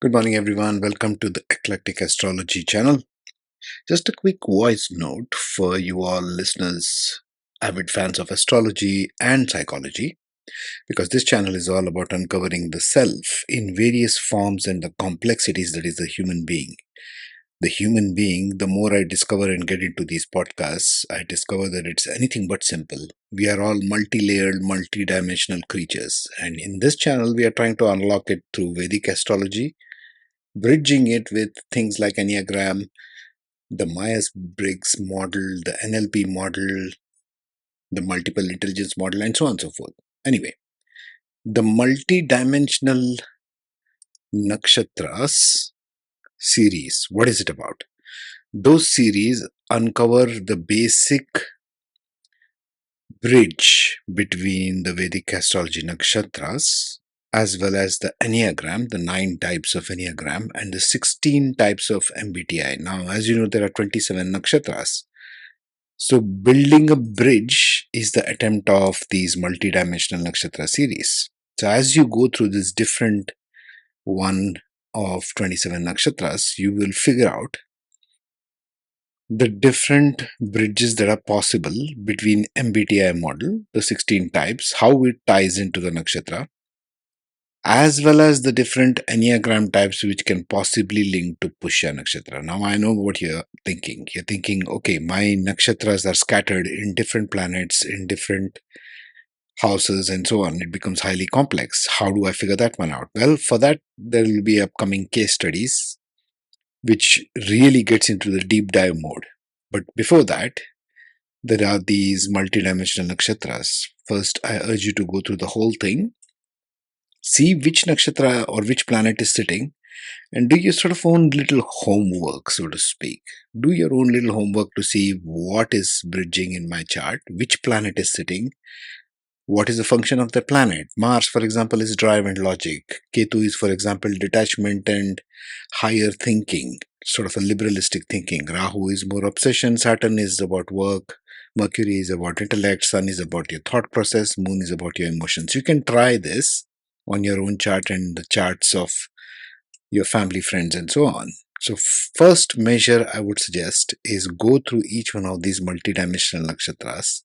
Good morning, everyone. Welcome to the Eclectic Astrology channel. Just a quick voice note for you all listeners, avid fans of astrology and psychology, because this channel is all about uncovering the self in various forms and the complexities that is the human being. The human being, the more I discover and get into these podcasts, I discover that it's anything but simple. We are all multi layered, multi dimensional creatures. And in this channel, we are trying to unlock it through Vedic astrology, bridging it with things like Enneagram, the Myers-Briggs model, the NLP model, the multiple intelligence model, and so on and so forth. Anyway, the multi-dimensional Nakshatras series, what is it about? Those series uncover the basic bridge between the Vedic astrology nakshatras as well as the Enneagram, the 9 types of Enneagram, and the 16 types of MBTI. Now, as you know, there are 27 nakshatras. So, building a bridge is the attempt of these multidimensional nakshatra series. So, as you go through this different one of 27 nakshatras, you will figure out the different bridges that are possible between MBTI model, the 16 types, how it ties into the nakshatra, as well as the different Enneagram types which can possibly link to Pushya nakshatra. Now, I know what you're thinking. You're thinking, okay, my nakshatras are scattered in different planets, in different houses, and so on. It becomes highly complex. How do I figure that one out? Well, for that, there will be upcoming case studies which really gets into the deep dive mode. But before that, there are these multidimensional nakshatras. First, I urge you to go through the whole thing, see which nakshatra or which planet is sitting, and do your sort of own little homework, so to speak. Do your own little homework to see what is bridging in my chart, which planet is sitting, what is the function of the planet. Mars, for example, is drive and logic. Ketu is, for example, detachment and higher thinking, sort of a liberalistic thinking. Rahu is more obsession. Saturn is about work. Mercury is about intellect. Sun is about your thought process. Moon is about your emotions. You can try this on your own chart and the charts of your family, friends, and so on. So, first measure I would suggest is go through each one of these multidimensional nakshatras.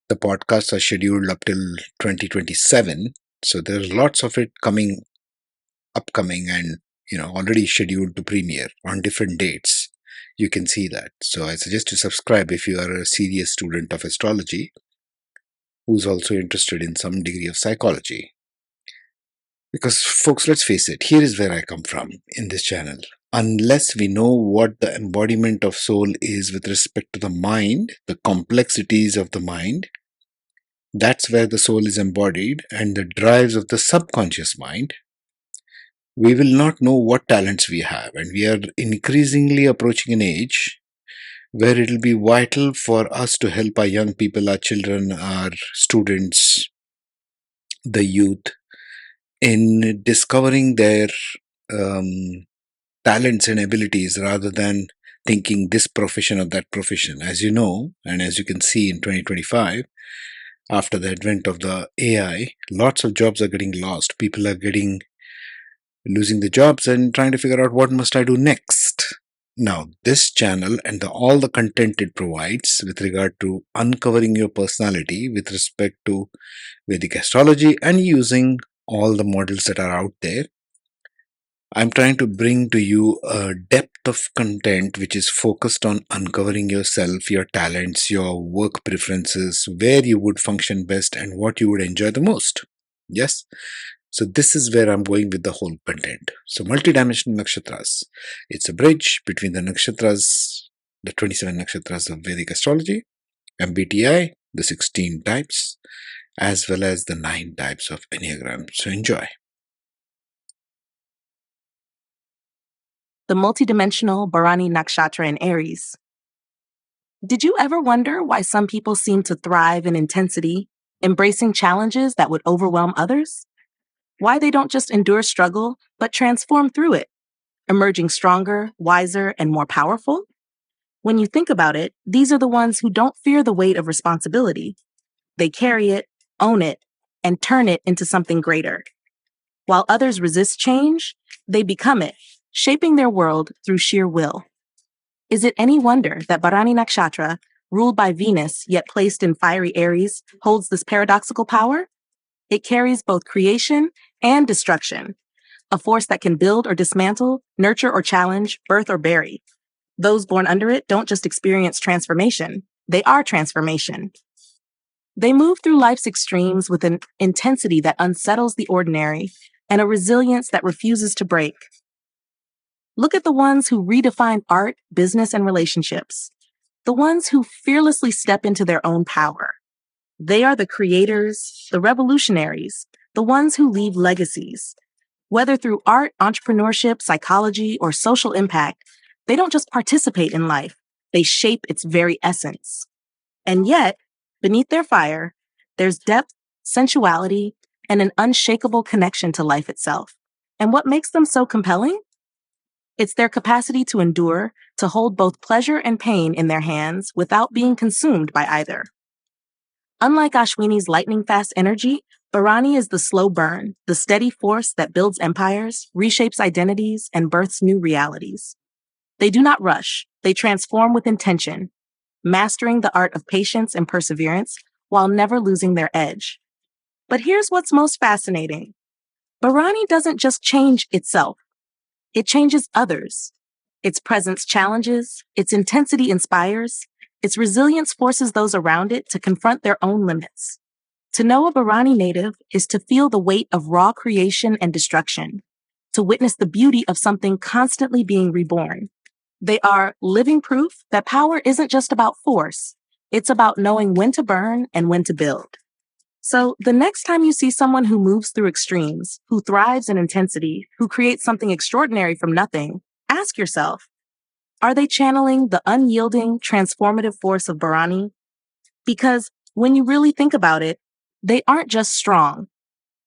The podcasts are scheduled up till 2027, so there's lots of it upcoming, and already scheduled to premiere on different dates. You can see that. So I suggest to subscribe if you are a serious student of astrology who's also interested in some degree of psychology. Because, folks, let's face it, here is where I come from in this channel. Unless we know what the embodiment of soul is with respect to the mind, the complexities of the mind, that's where the soul is embodied, and the drives of the subconscious mind, we will not know what talents we have. And we are increasingly approaching an age where it will be vital for us to help our young people, our children, our students, the youth, in discovering their um, talents and abilities rather than thinking this profession or that profession. As you know, and as you can see in 2025, after the advent of the AI, lots of jobs are getting lost. People are losing the jobs and trying to figure out what must I do next. Now, this channel and all the content it provides with regard to uncovering your personality with respect to Vedic astrology and using all the models that are out there, I'm trying to bring to you a depth of content which is focused on uncovering yourself, your talents, your work preferences, where you would function best, and what you would enjoy the most. Yes? So, this is where I'm going with the whole content. So, multidimensional nakshatras. It's a bridge between the nakshatras, the 27 nakshatras of Vedic astrology, MBTI, the 16 types, as well as the 9 types of Enneagram. So, enjoy. The multidimensional Bharani Nakshatra in Aries. Did you ever wonder why some people seem to thrive in intensity, embracing challenges that would overwhelm others? Why they don't just endure struggle, but transform through it, emerging stronger, wiser, and more powerful? When you think about it, these are the ones who don't fear the weight of responsibility. They carry it, own it, and turn it into something greater. While others resist change, They become it, shaping their world through sheer will. Is it any wonder that Bharani Nakshatra, ruled by Venus yet placed in fiery Aries, holds this paradoxical power? It carries both creation and destruction, a force that can build or dismantle, nurture or challenge, birth or bury. Those born under it don't just experience transformation, they are transformation. They move through life's extremes with an intensity that unsettles the ordinary and a resilience that refuses to break. Look at the ones who redefine art, business, and relationships, the ones who fearlessly step into their own power. They are the creators, the revolutionaries, the ones who leave legacies. Whether through art, entrepreneurship, psychology, or social impact, they don't just participate in life, they shape its very essence. And yet, beneath their fire, there's depth, sensuality, and an unshakable connection to life itself. And what makes them so compelling? It's their capacity to endure, to hold both pleasure and pain in their hands without being consumed by either. Unlike Ashwini's lightning-fast energy, Bharani is the slow burn, the steady force that builds empires, reshapes identities, and births new realities. They do not rush, they transform with intention, mastering the art of patience and perseverance while never losing their edge. But here's what's most fascinating. Bharani doesn't just change itself, it changes others. Its presence challenges, its intensity inspires, its resilience forces those around it to confront their own limits. To know a Bharani native is to feel the weight of raw creation and destruction, to witness the beauty of something constantly being reborn. They are living proof that power isn't just about force, it's about knowing when to burn and when to build. So the next time you see someone who moves through extremes, who thrives in intensity, who creates something extraordinary from nothing, ask yourself, are they channeling the unyielding, transformative force of Bharani? Because when you really think about it, they aren't just strong.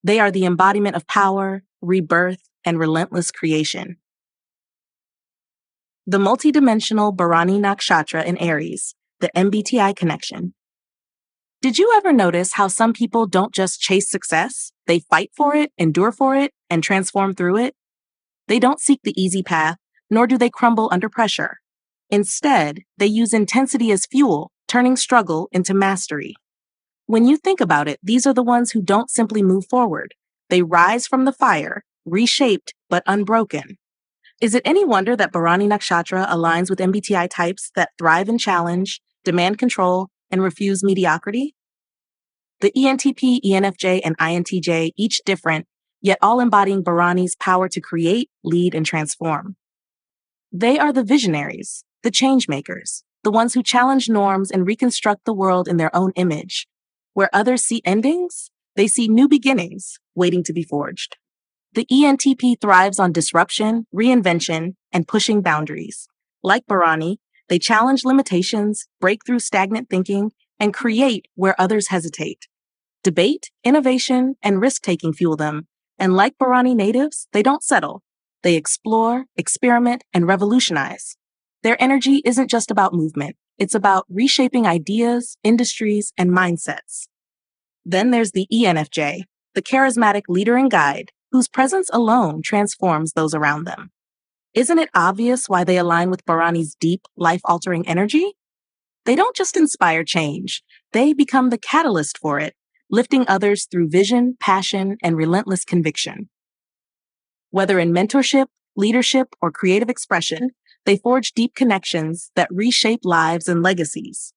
They are the embodiment of power, rebirth, and relentless creation. The multi-dimensional Bharani Nakshatra in Aries, the MBTI connection. Did you ever notice how some people don't just chase success? They fight for it, endure for it, and transform through it? They don't seek the easy path, nor do they crumble under pressure. Instead, they use intensity as fuel, turning struggle into mastery. When you think about it, these are the ones who don't simply move forward. They rise from the fire, reshaped but unbroken. Is it any wonder that Bharani Nakshatra aligns with MBTI types that thrive in challenge, demand control, and refuse mediocrity? The ENTP, ENFJ, and INTJ, each different, yet all embodying Bharani's power to create, lead, and transform. They are the visionaries, the change makers, the ones who challenge norms and reconstruct the world in their own image. Where others see endings, they see new beginnings waiting to be forged. The ENTP thrives on disruption, reinvention, and pushing boundaries. Like Bharani, they challenge limitations, break through stagnant thinking, and create where others hesitate. Debate, innovation, and risk-taking fuel them, and like Bharani natives, they don't settle. They explore, experiment, and revolutionize. Their energy isn't just about movement, it's about reshaping ideas, industries, and mindsets. Then there's the ENFJ, the charismatic leader and guide, whose presence alone transforms those around them. Isn't it obvious why they align with Bharani's deep, life-altering energy? They don't just inspire change, they become the catalyst for it, lifting others through vision, passion, and relentless conviction. Whether in mentorship, leadership, or creative expression, they forge deep connections that reshape lives and legacies.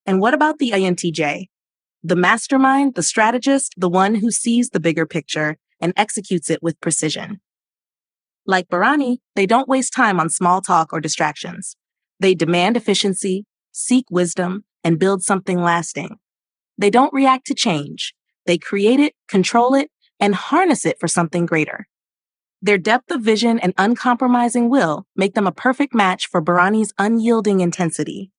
And what about the INTJ? The mastermind, the strategist, the one who sees the bigger picture and executes it with precision. Like Bharani, they don't waste time on small talk or distractions. They demand efficiency, seek wisdom, and build something lasting. They don't react to change. They create it, control it, and harness it for something greater. Their depth of vision and uncompromising will make them a perfect match for Bharani's unyielding intensity.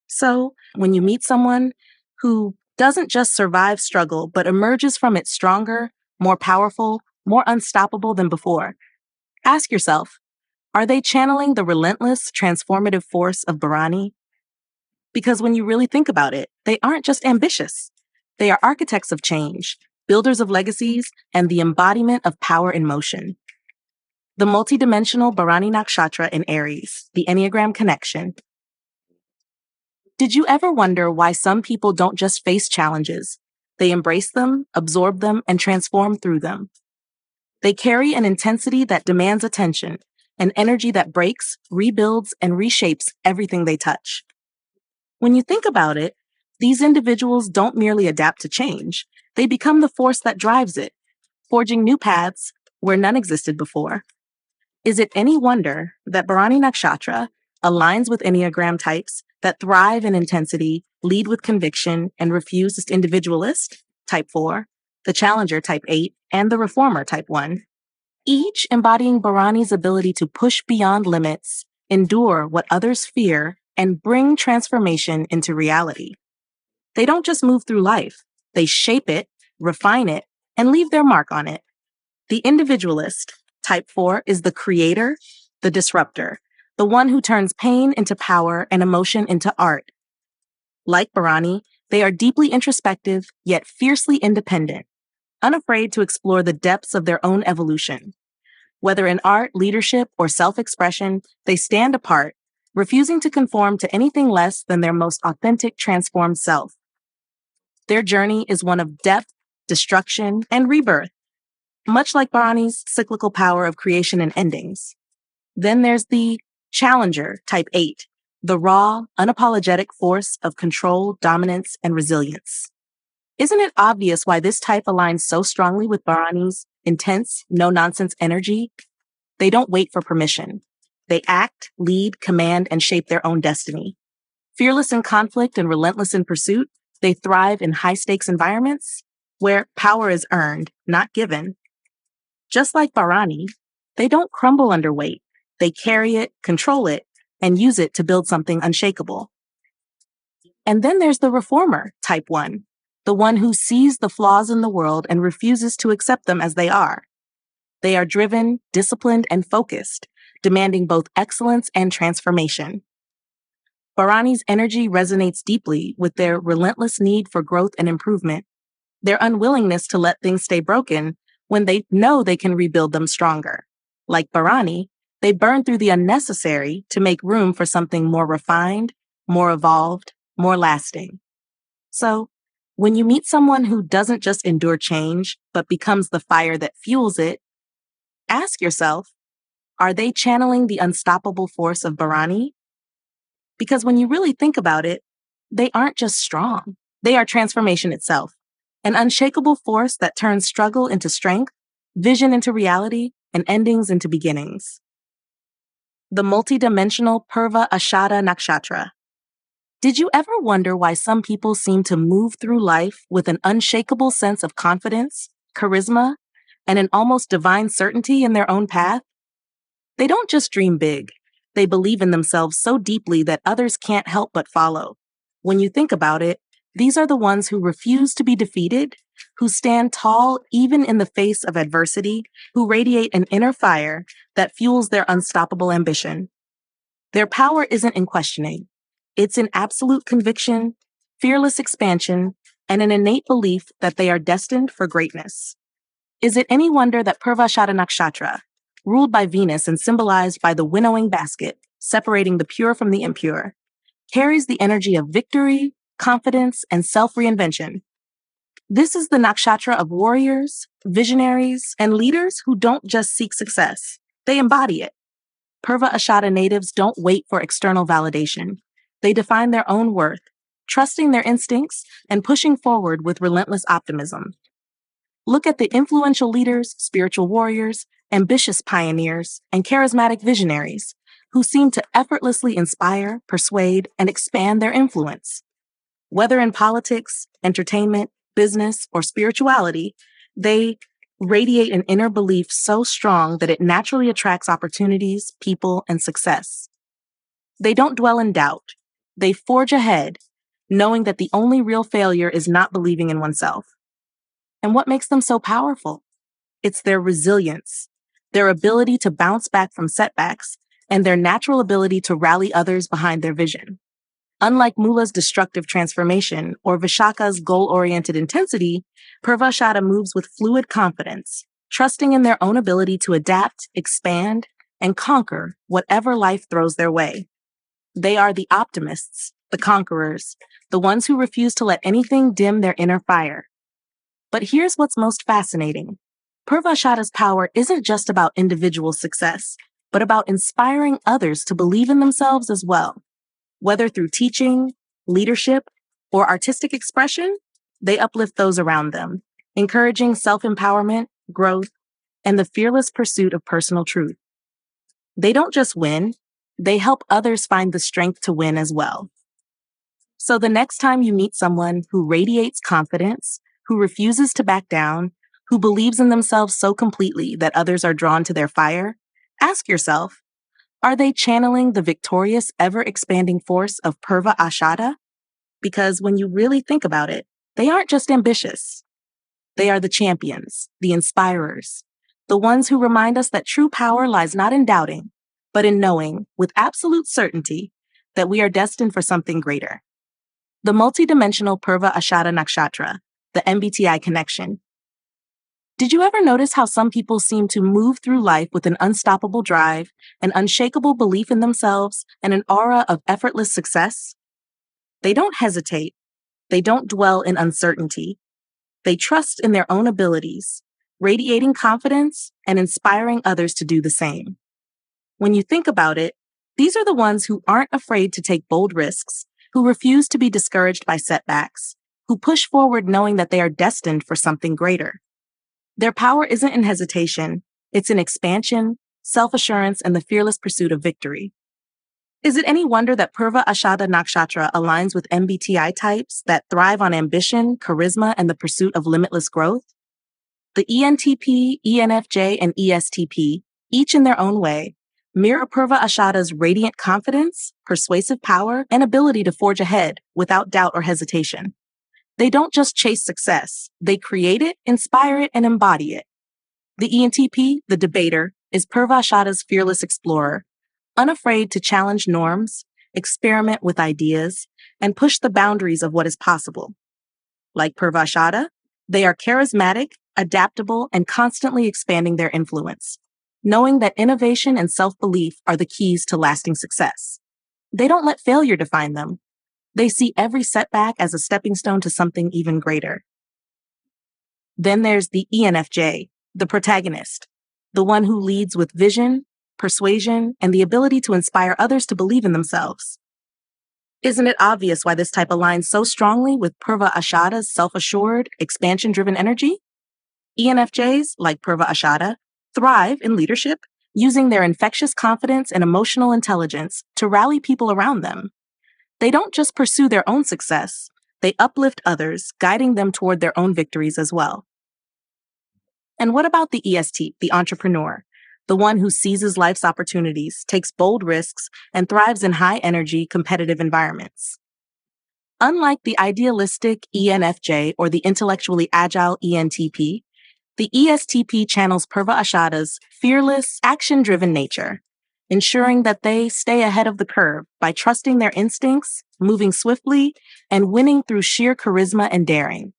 So, when you meet someone who doesn't just survive struggle, but emerges from it stronger, more powerful, more unstoppable than before, ask yourself, are they channeling the relentless, transformative force of Bharani? Because when you really think about it, they aren't just ambitious. They are architects of change, builders of legacies, and the embodiment of power in motion. The multi-dimensional Bharani Nakshatra in Aries, the Enneagram connection. Did you ever wonder why some people don't just face challenges? They embrace them, absorb them, and transform through them. They carry an intensity that demands attention, an energy that breaks, rebuilds, and reshapes everything they touch. When you think about it, these individuals don't merely adapt to change, they become the force that drives it, forging new paths where none existed before. Is it any wonder that Bharani Nakshatra aligns with Enneagram types that thrive in intensity, lead with conviction, and refuse as individualist, type 4, the challenger, type 8, and the reformer, type 1, each embodying Bharani's ability to push beyond limits, endure what others fear, and bring transformation into reality. They don't just move through life, they shape it, refine it, and leave their mark on it. The individualist, type 4, is the creator, the disruptor, the one who turns pain into power and emotion into art. Like Bharani, they are deeply introspective, yet fiercely independent, unafraid to explore the depths of their own evolution. Whether in art, leadership, or self-expression, they stand apart, refusing to conform to anything less than their most authentic, transformed self. Their journey is one of depth, destruction, and rebirth, much like Bharani's cyclical power of creation and endings. Then there's the challenger, type 8, the raw, unapologetic force of control, dominance, and resilience. Isn't it obvious why this type aligns so strongly with Bharani's intense, no-nonsense energy? They don't wait for permission. They act, lead, command, and shape their own destiny. Fearless in conflict and relentless in pursuit, they thrive in high-stakes environments where power is earned, not given. Just like Bharani, they don't crumble under weight. They carry it, control it, and use it to build something unshakable. And then there's the reformer, type 1, the one who sees the flaws in the world and refuses to accept them as they are. They are driven, disciplined, and focused, demanding both excellence and transformation. Bharani's energy resonates deeply with their relentless need for growth and improvement, their unwillingness to let things stay broken when they know they can rebuild them stronger. Like Bharani, they burn through the unnecessary to make room for something more refined, more evolved, more lasting. So, when you meet someone who doesn't just endure change, but becomes the fire that fuels it, ask yourself, are they channeling the unstoppable force of Bharani? Because when you really think about it, they aren't just strong. They are transformation itself, an unshakable force that turns struggle into strength, vision into reality, and endings into beginnings. The multi-dimensional Purva Ashada Nakshatra. Did you ever wonder why some people seem to move through life with an unshakable sense of confidence, charisma, and an almost divine certainty in their own path? They don't just dream big. They believe in themselves so deeply that others can't help but follow. When you think about it, these are the ones who refuse to be defeated, who stand tall even in the face of adversity, who radiate an inner fire that fuels their unstoppable ambition. Their power isn't in questioning. It's in absolute conviction, fearless expansion, and an innate belief that they are destined for greatness. Is it any wonder that Purvashada Nakshatra, ruled by Venus and symbolized by the winnowing basket, separating the pure from the impure, carries the energy of victory, confidence, and self-reinvention? This is the nakshatra of warriors, visionaries, and leaders who don't just seek success. They embody it. Purva Ashada natives don't wait for external validation. They define their own worth, trusting their instincts and pushing forward with relentless optimism. Look at the influential leaders, spiritual warriors, ambitious pioneers, and charismatic visionaries who seem to effortlessly inspire, persuade, and expand their influence. Whether in politics, entertainment, business, or spirituality, they radiate an inner belief so strong that it naturally attracts opportunities, people, and success. They don't dwell in doubt. They forge ahead, knowing that the only real failure is not believing in oneself. And what makes them so powerful? It's their resilience, their ability to bounce back from setbacks, and their natural ability to rally others behind their vision. Unlike Mula's destructive transformation or Vishaka's goal-oriented intensity, Purvashada moves with fluid confidence, trusting in their own ability to adapt, expand, and conquer whatever life throws their way. They are the optimists, the conquerors, the ones who refuse to let anything dim their inner fire. But here's what's most fascinating. Purvashada's power isn't just about individual success, but about inspiring others to believe in themselves as well. Whether through teaching, leadership, or artistic expression, they uplift those around them, encouraging self-empowerment, growth, and the fearless pursuit of personal truth. They don't just win, they help others find the strength to win as well. So the next time you meet someone who radiates confidence, who refuses to back down, who believes in themselves so completely that others are drawn to their fire, ask yourself, are they channeling the victorious, ever-expanding force of Purva Ashada? Because when you really think about it, they aren't just ambitious. They are the champions, the inspirers, the ones who remind us that true power lies not in doubting, but in knowing, with absolute certainty, that we are destined for something greater. The multi-dimensional Purva Ashada Nakshatra, the MBTI connection. Did you ever notice how some people seem to move through life with an unstoppable drive, an unshakable belief in themselves, and an aura of effortless success? They don't hesitate. They don't dwell in uncertainty. They trust in their own abilities, radiating confidence and inspiring others to do the same. When you think about it, these are the ones who aren't afraid to take bold risks, who refuse to be discouraged by setbacks, who push forward knowing that they are destined for something greater. Their power isn't in hesitation, it's in expansion, self-assurance, and the fearless pursuit of victory. Is it any wonder that Purva Ashada Nakshatra aligns with MBTI types that thrive on ambition, charisma, and the pursuit of limitless growth? The ENTP, ENFJ, and ESTP, each in their own way, mirror Purva Ashada's radiant confidence, persuasive power, and ability to forge ahead without doubt or hesitation. They don't just chase success, they create it, inspire it, and embody it. The ENTP, the debater, is Purva Ashada's fearless explorer, unafraid to challenge norms, experiment with ideas, and push the boundaries of what is possible. Like Purva Ashada, they are charismatic, adaptable, and constantly expanding their influence, knowing that innovation and self-belief are the keys to lasting success. They don't let failure define them. They see every setback as a stepping stone to something even greater. Then there's the ENFJ, the protagonist, the one who leads with vision, persuasion, and the ability to inspire others to believe in themselves. Isn't it obvious why this type aligns so strongly with Purva Ashada's self-assured, expansion-driven energy? ENFJs, like Purva Ashada, thrive in leadership, using their infectious confidence and emotional intelligence to rally people around them. They don't just pursue their own success, they uplift others, guiding them toward their own victories as well. And what about the EST, the entrepreneur, the one who seizes life's opportunities, takes bold risks, and thrives in high-energy, competitive environments? Unlike the idealistic ENFJ or the intellectually agile ENTP, the ESTP channels Purva Ashada's fearless, action-driven nature, ensuring that they stay ahead of the curve by trusting their instincts, moving swiftly, and winning through sheer charisma and daring.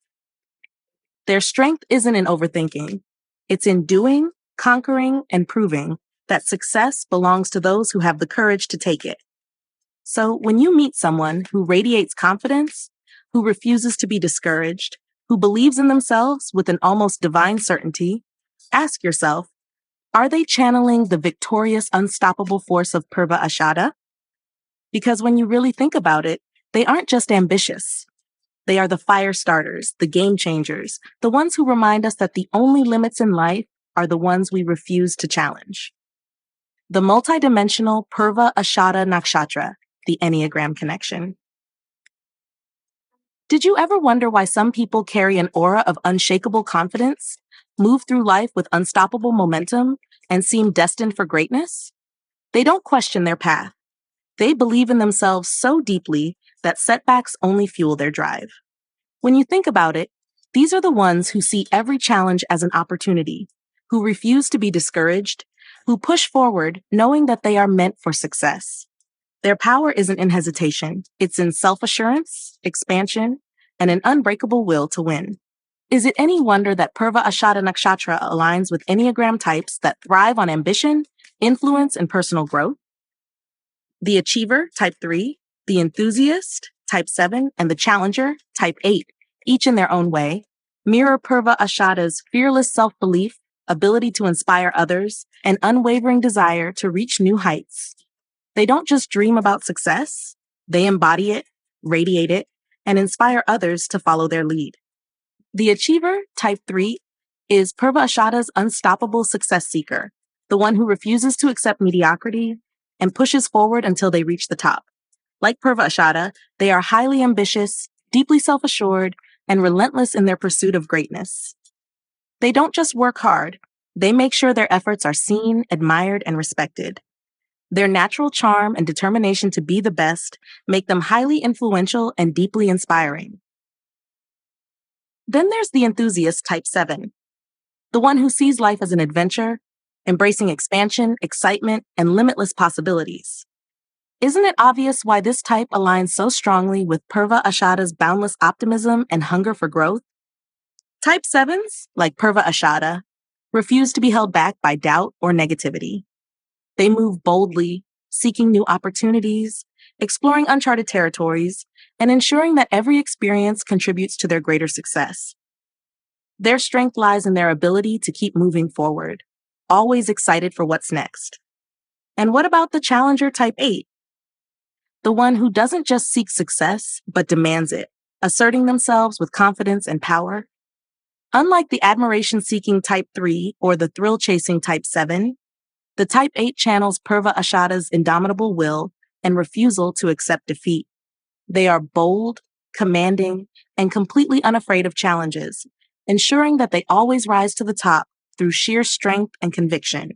Their strength isn't in overthinking. It's in doing, conquering, and proving that success belongs to those who have the courage to take it. So when you meet someone who radiates confidence, who refuses to be discouraged, who believes in themselves with an almost divine certainty, ask yourself, are they channeling the victorious, unstoppable force of Purva Ashada? Because when you really think about it, they aren't just ambitious. They are the fire starters, the game changers, the ones who remind us that the only limits in life are the ones we refuse to challenge. The multi-dimensional Purva Ashada Nakshatra, the Enneagram connection. Did you ever wonder why some people carry an aura of unshakable confidence, move through life with unstoppable momentum, and seem destined for greatness? They don't question their path. They believe in themselves so deeply that setbacks only fuel their drive. When you think about it, these are the ones who see every challenge as an opportunity, who refuse to be discouraged, who push forward knowing that they are meant for success. Their power isn't in hesitation, it's in self-assurance, expansion, and an unbreakable will to win. Is it any wonder that Purva Ashada Nakshatra aligns with Enneagram types that thrive on ambition, influence, and personal growth? The Achiever, type 3, the Enthusiast, type 7, and the Challenger, type 8, each in their own way, mirror Purva Ashada's fearless self-belief, ability to inspire others, and unwavering desire to reach new heights. They don't just dream about success, they embody it, radiate it, and inspire others to follow their lead. The Achiever, type 3, is Purva Ashada's unstoppable success seeker, the one who refuses to accept mediocrity and pushes forward until they reach the top. Like Purva Ashada, they are highly ambitious, deeply self-assured, and relentless in their pursuit of greatness. They don't just work hard, they make sure their efforts are seen, admired, and respected. Their natural charm and determination to be the best make them highly influential and deeply inspiring. Then there's the Enthusiast, type 7, the one who sees life as an adventure, embracing expansion, excitement, and limitless possibilities. Isn't it obvious why this type aligns so strongly with Purva Ashada's boundless optimism and hunger for growth? Type 7s, like Purva Ashada, refuse to be held back by doubt or negativity. They move boldly, seeking new opportunities, exploring uncharted territories, and ensuring that every experience contributes to their greater success. Their strength lies in their ability to keep moving forward, always excited for what's next. And what about the Challenger, type 8? The one who doesn't just seek success, but demands it, asserting themselves with confidence and power. Unlike the admiration-seeking type 3 or the thrill-chasing type 7, the type 8 channels Purva Ashada's indomitable will and refusal to accept defeat. They are bold, commanding, and completely unafraid of challenges, ensuring that they always rise to the top through sheer strength and conviction.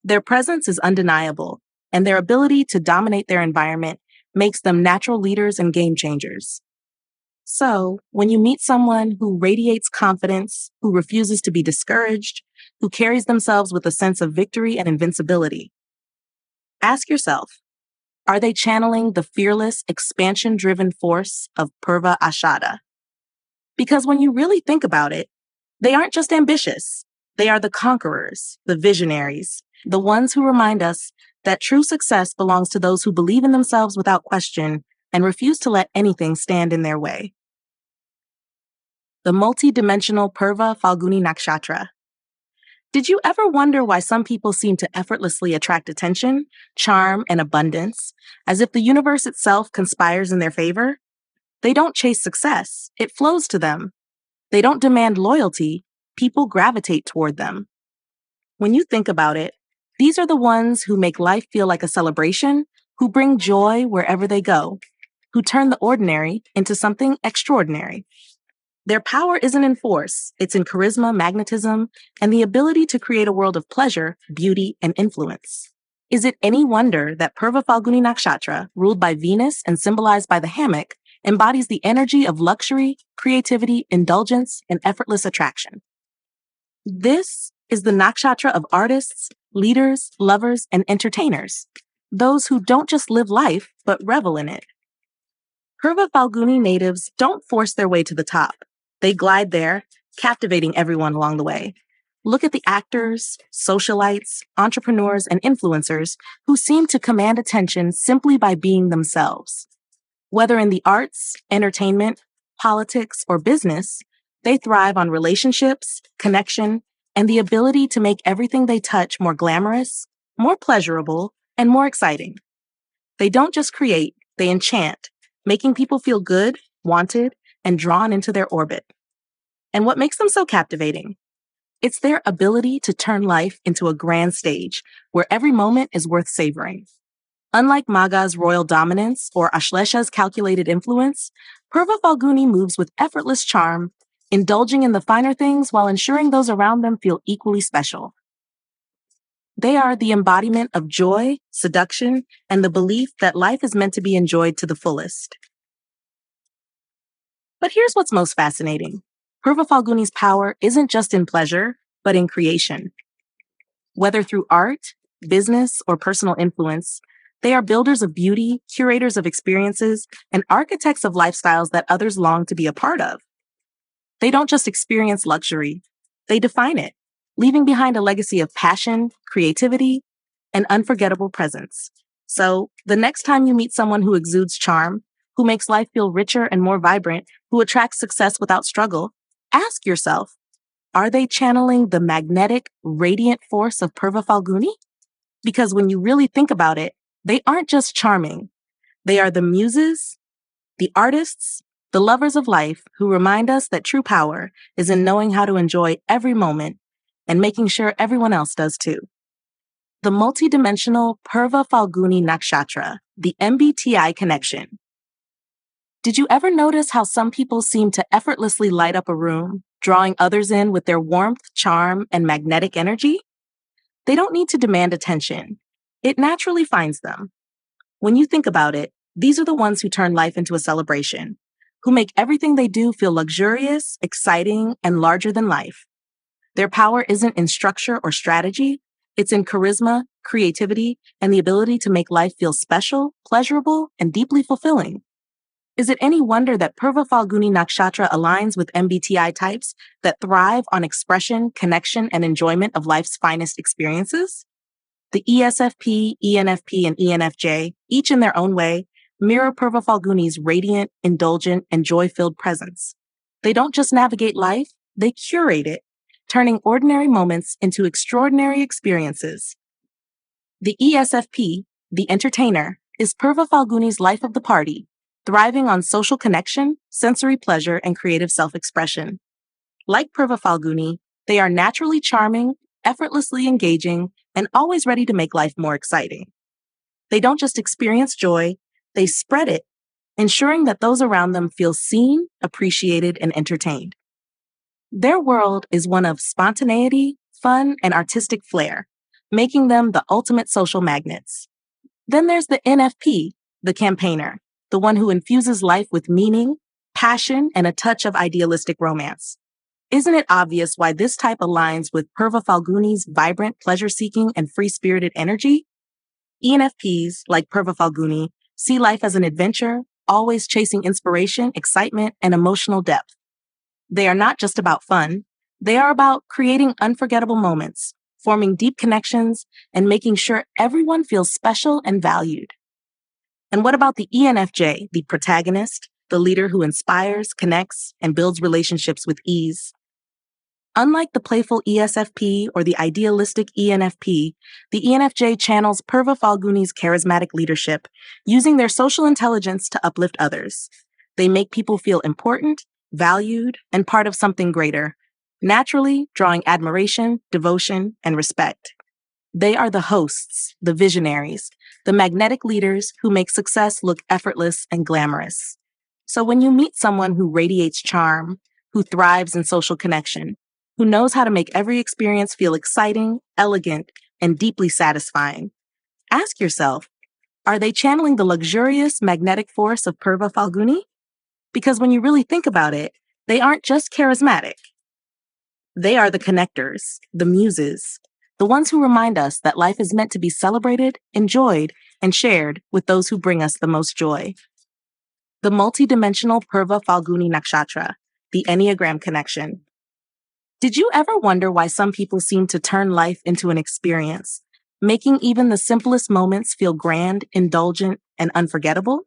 Their presence is undeniable, and their ability to dominate their environment makes them natural leaders and game changers. So, when you meet someone who radiates confidence, who refuses to be discouraged, who carries themselves with a sense of victory and invincibility, ask yourself, are they channeling the fearless, expansion-driven force of Purva Ashada? Because when you really think about it, they aren't just ambitious. They are the conquerors, the visionaries, the ones who remind us that true success belongs to those who believe in themselves without question and refuse to let anything stand in their way. The multi-dimensional Purva Falguni Nakshatra. Did you ever wonder why some people seem to effortlessly attract attention, charm, and abundance, as if the universe itself conspires in their favor? They don't chase success, it flows to them. They don't demand loyalty, people gravitate toward them. When you think about it, these are the ones who make life feel like a celebration, who bring joy wherever they go, who turn the ordinary into something extraordinary. Their power isn't in force, it's in charisma, magnetism, and the ability to create a world of pleasure, beauty, and influence. Is it any wonder that Purva Falguni Nakshatra, ruled by Venus and symbolized by the hammock, embodies the energy of luxury, creativity, indulgence, and effortless attraction? This is the nakshatra of artists, leaders, lovers, and entertainers, those who don't just live life, but revel in it. Purva Falguni natives don't force their way to the top. They glide there, captivating everyone along the way. Look at the actors, socialites, entrepreneurs, and influencers who seem to command attention simply by being themselves. Whether in the arts, entertainment, politics, or business, they thrive on relationships, connection, and the ability to make everything they touch more glamorous, more pleasurable, and more exciting. They don't just create, they enchant, making people feel good, wanted, and drawn into their orbit. And what makes them so captivating? It's their ability to turn life into a grand stage where every moment is worth savoring. Unlike Maga's royal dominance or Ashlesha's calculated influence, Purva Falguni moves with effortless charm, indulging in the finer things while ensuring those around them feel equally special. They are the embodiment of joy, seduction, and the belief that life is meant to be enjoyed to the fullest. But here's what's most fascinating. Purva Falguni's power isn't just in pleasure, but in creation. Whether through art, business, or personal influence, they are builders of beauty, curators of experiences, and architects of lifestyles that others long to be a part of. They don't just experience luxury, they define it, leaving behind a legacy of passion, creativity, and unforgettable presence. So, the next time you meet someone who exudes charm, who makes life feel richer and more vibrant, who attracts success without struggle, ask yourself, are they channeling the magnetic, radiant force of Purva Falguni? Because when you really think about it, they aren't just charming. They are the muses, the artists, the lovers of life who remind us that true power is in knowing how to enjoy every moment and making sure everyone else does too. The multidimensional Purva Falguni Nakshatra, the MBTI connection. Did you ever notice how some people seem to effortlessly light up a room, drawing others in with their warmth, charm, and magnetic energy? They don't need to demand attention. It naturally finds them. When you think about it, these are the ones who turn life into a celebration, who make everything they do feel luxurious, exciting, and larger than life. Their power isn't in structure or strategy, it's in charisma, creativity, and the ability to make life feel special, pleasurable, and deeply fulfilling. Is it any wonder that Purva Falguni Nakshatra aligns with MBTI types that thrive on expression, connection, and enjoyment of life's finest experiences? The ESFP, ENFP, and ENFJ, each in their own way, mirror Purva Falguni's radiant, indulgent, and joy-filled presence. They don't just navigate life, they curate it, turning ordinary moments into extraordinary experiences. The ESFP, the entertainer, is Purva Falguni's life of the party, thriving on social connection, sensory pleasure, and creative self-expression. Like Purva Falguni, they are naturally charming, effortlessly engaging, and always ready to make life more exciting. They don't just experience joy, they spread it, ensuring that those around them feel seen, appreciated, and entertained. Their world is one of spontaneity, fun, and artistic flair, making them the ultimate social magnets. Then there's the NFP, the campaigner, the one who infuses life with meaning, passion, and a touch of idealistic romance. Isn't it obvious why this type aligns with Purva Falguni's vibrant, pleasure-seeking, and free-spirited energy? ENFPs, like Purva Falguni, see life as an adventure, always chasing inspiration, excitement, and emotional depth. They are not just about fun. They are about creating unforgettable moments, forming deep connections, and making sure everyone feels special and valued. And what about the ENFJ, the protagonist, the leader who inspires, connects, and builds relationships with ease? Unlike the playful ESFP or the idealistic ENFP, the ENFJ channels Purva Falguni's charismatic leadership, using their social intelligence to uplift others. They make people feel important, valued, and part of something greater, naturally drawing admiration, devotion, and respect. They are the hosts, the visionaries, the magnetic leaders who make success look effortless and glamorous. So when you meet someone who radiates charm, who thrives in social connection, who knows how to make every experience feel exciting, elegant, and deeply satisfying, ask yourself, are they channeling the luxurious magnetic force of Purva Falguni? Because when you really think about it, they aren't just charismatic. They are the connectors, the muses, the ones who remind us that life is meant to be celebrated, enjoyed, and shared with those who bring us the most joy. The multi-dimensional Purva Falguni Nakshatra, the Enneagram connection. Did you ever wonder why some people seem to turn life into an experience, making even the simplest moments feel grand, indulgent, and unforgettable?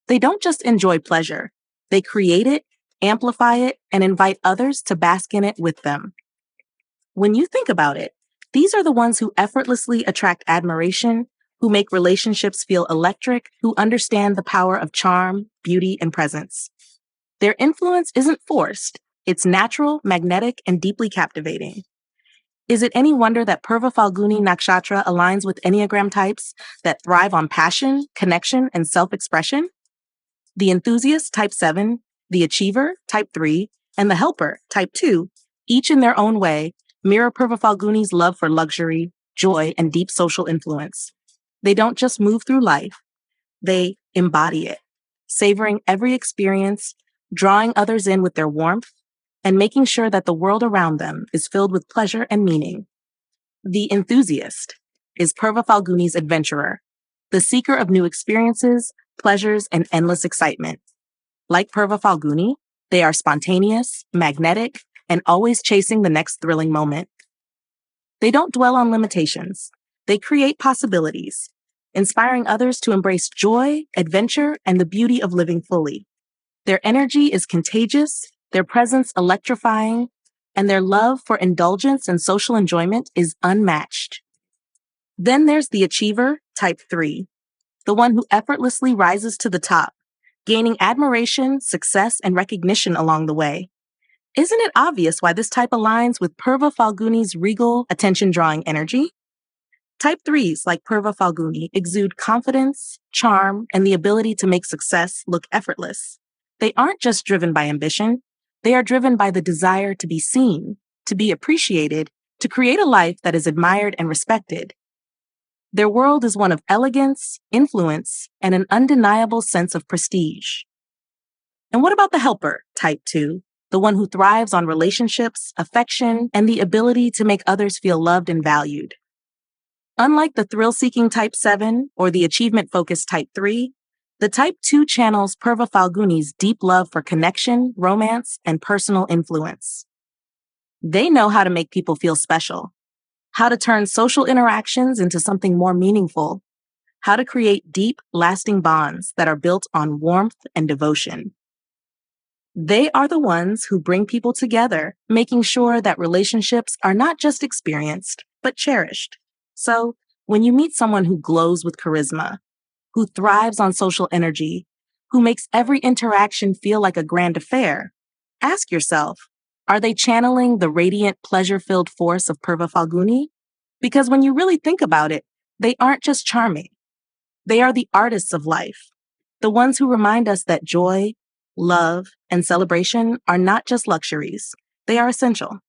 They don't just enjoy pleasure. They create it, amplify it, and invite others to bask in it with them. When you think about it, these are the ones who effortlessly attract admiration, who make relationships feel electric, who understand the power of charm, beauty, and presence. Their influence isn't forced. It's natural, magnetic, and deeply captivating. Is it any wonder that Purva Falguni Nakshatra aligns with Enneagram types that thrive on passion, connection, and self-expression? The enthusiast, type 7, the achiever, type 3, and the helper, type 2, each in their own way, mirror Purva Falguni's love for luxury, joy, and deep social influence. They don't just move through life, they embody it, savoring every experience, drawing others in with their warmth, and making sure that the world around them is filled with pleasure and meaning. The enthusiast is Purva Falguni's adventurer, the seeker of new experiences, pleasures, and endless excitement. Like Purva Falguni, They are spontaneous, magnetic, and always chasing the next thrilling moment. They don't dwell on limitations. They create possibilities, inspiring others to embrace joy, adventure, and the beauty of living fully. Their energy is contagious, their presence electrifying, and their love for indulgence and social enjoyment is unmatched. Then there's the achiever, type 3, the one who effortlessly rises to the top, gaining admiration, success, and recognition along the way. Isn't it obvious why this type aligns with Purva Falguni's regal, attention-drawing energy? Type 3s, like Purva Falguni, exude confidence, charm, and the ability to make success look effortless. They aren't just driven by ambition, they are driven by the desire to be seen, to be appreciated, to create a life that is admired and respected. Their world is one of elegance, influence, and an undeniable sense of prestige. And what about the helper, type 2, the one who thrives on relationships, affection, and the ability to make others feel loved and valued? Unlike the thrill-seeking type 7 or the achievement-focused type 3, the type 2 channels Purva Falguni's deep love for connection, romance, and personal influence. They know how to make people feel special, how to turn social interactions into something more meaningful, how to create deep, lasting bonds that are built on warmth and devotion. They are the ones who bring people together, making sure that relationships are not just experienced, but cherished. So, when you meet someone who glows with charisma, who thrives on social energy, who makes every interaction feel like a grand affair, ask yourself, are they channeling the radiant, pleasure-filled force of Purva Falguni? Because when you really think about it, they aren't just charming. They are the artists of life, the ones who remind us that joy, love, and celebration are not just luxuries, they are essential.